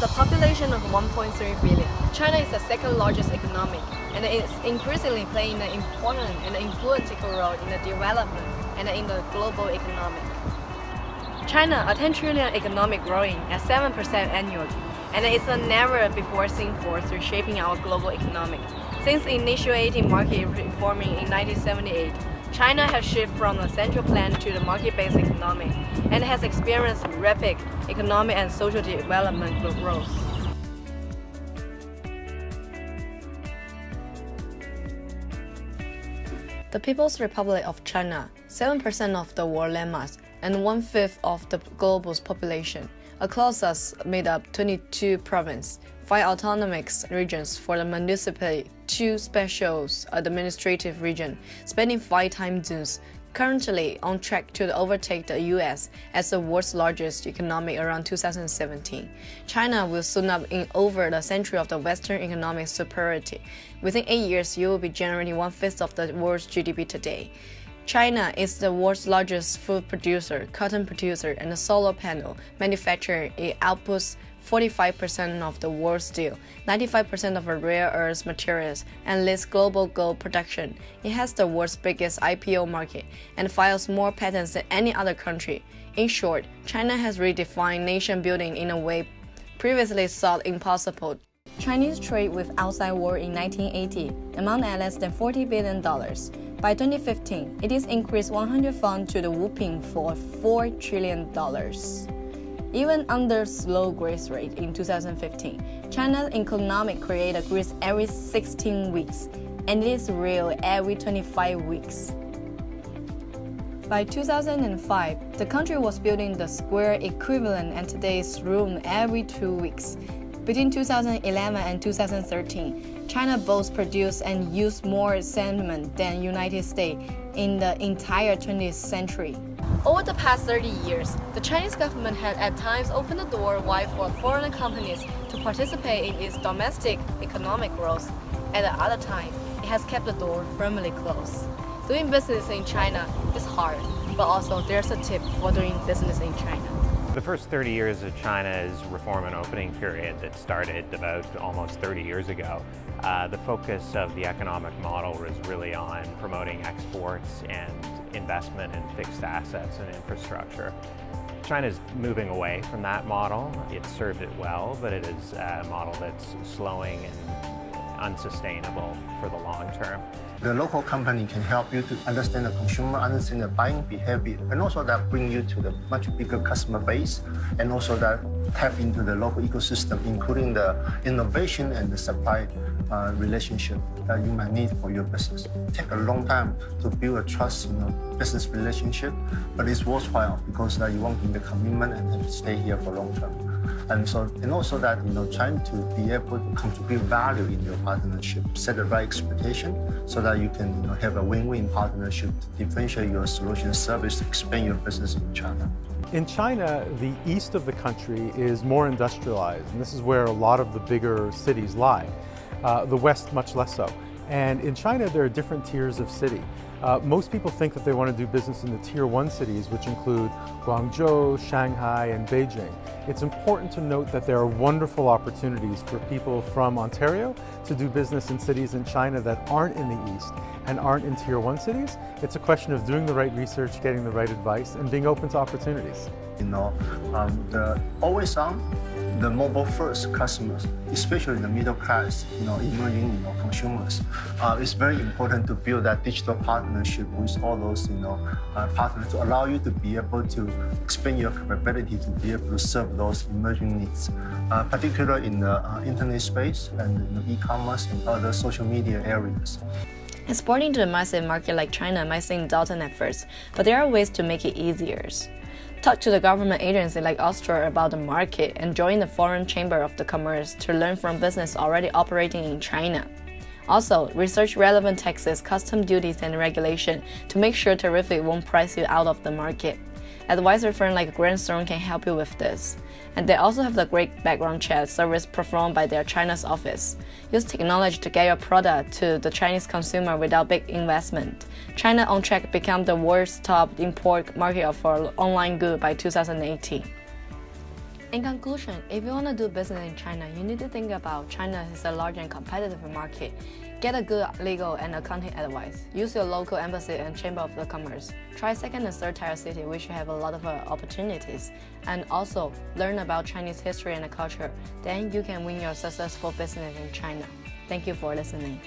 With a population of 1.3 billion, China is the second largest economy and is increasingly playing an important and influential role in the development and in the global economy. China, a 10 trillion economic growing at 7% annually, and it's a never-before-seen force reshaping our global economic. Since initiating market reforming in 1978, China has shifted from a central plan to the market-based economy and has experienced rapid economic and social development growth. The People's Republic of China, 7% of the world landmass and 1/5 of the global population. Across us made up 22 provinces, 5 autonomous regions for the municipality, 2 special administrative regions, spanning 5 time zones, currently on track to overtake the US as the world's largest economy around 2017. China will soon up in over the century of the Western economic superiority. Within 8 years, it will be generating 1/5 of the world's GDP today. China is the world's largest food producer, cotton producer, and solar panel manufacturer. It outputs 45% of the world's steel, 95% of the rare earth materials, and leads global gold production. It has the world's biggest IPO market and files more patents than any other country. In short, China has redefined nation building in a way previously thought impossible. Chinese trade with outside world in 1980 amounted at less than $40 billion. By 2015, it is increased 100-fold to the whopping for $4 trillion. Even under slow growth rate in 2015, China's economic created growth every 16 weeks, and it is real every 25 weeks. By 2005, the country was building the square equivalent and today's room every 2 weeks. Between 2011 and 2013, China both produced and used more cement than United States in the entire 20th century. Over the past 30 years, the Chinese government had at times opened the door wide for foreign companies to participate in its domestic economic growth. At the other time, it has kept the door firmly closed. Doing business in China is hard, but also there's a tip for doing business in China. The first 30 years of China's reform and opening period that started about almost 30 years ago, the focus of the economic model was really on promoting exports and investment in fixed assets and infrastructure. China's moving away from that model. It served it well, but it is a model that's slowing and unsustainable for the long term. The local company can help you to understand the consumer, understand the buying behavior, and also that bring you to the much bigger customer base, and also that tap into the local ecosystem, including the innovation and the supply relationship that you might need for your business. It takes a long time to build a trust in a business relationship, but it's worthwhile because you want to make a commitment and stay here for long term. And also that trying to be able to contribute value in your partnership, set the right expectation so that you can have a win-win partnership to differentiate your solution service, expand your business in China. In China, the east of the country is more industrialized, and this is where a lot of the bigger cities lie. The west, much less so. And in China, there are different tiers of city. Most people think that they want to do business in the tier 1 cities, which include Guangzhou, Shanghai, and Beijing. It's important to note that there are wonderful opportunities for people from Ontario to do business in cities in China that aren't in the east and aren't in tier 1 cities. It's a question of doing the right research, getting the right advice, and being open to opportunities. The always on, the mobile first customers, especially the middle class, emerging consumers, it's very important to build that digital partnership with all those partners to allow you to be able to expand your capability to be able to serve those emerging needs, particularly in the internet space and e-commerce and other social media areas. Exporting to a massive market like China might seem daunting at first, but there are ways to make it easier. Talk to the government agency like Austria about the market and join the Foreign Chamber of the Commerce to learn from business already operating in China. Also, research relevant taxes, custom duties, and regulation to make sure tariff won't price you out of the market. Advisor firm like Grant Thornton can help you with this. And they also have the great background check service performed by their China's office. Use technology to get your product to the Chinese consumer without big investment. China on track to become the world's top import market for online goods by 2018. In conclusion, if you want to do business in China, you need to think about China is a large and competitive market. Get a good legal and accounting advice. Use your local embassy and chamber of commerce. Try second and third tier city, which have a lot of opportunities. And also learn about Chinese history and culture. Then you can win your successful business in China. Thank you for listening.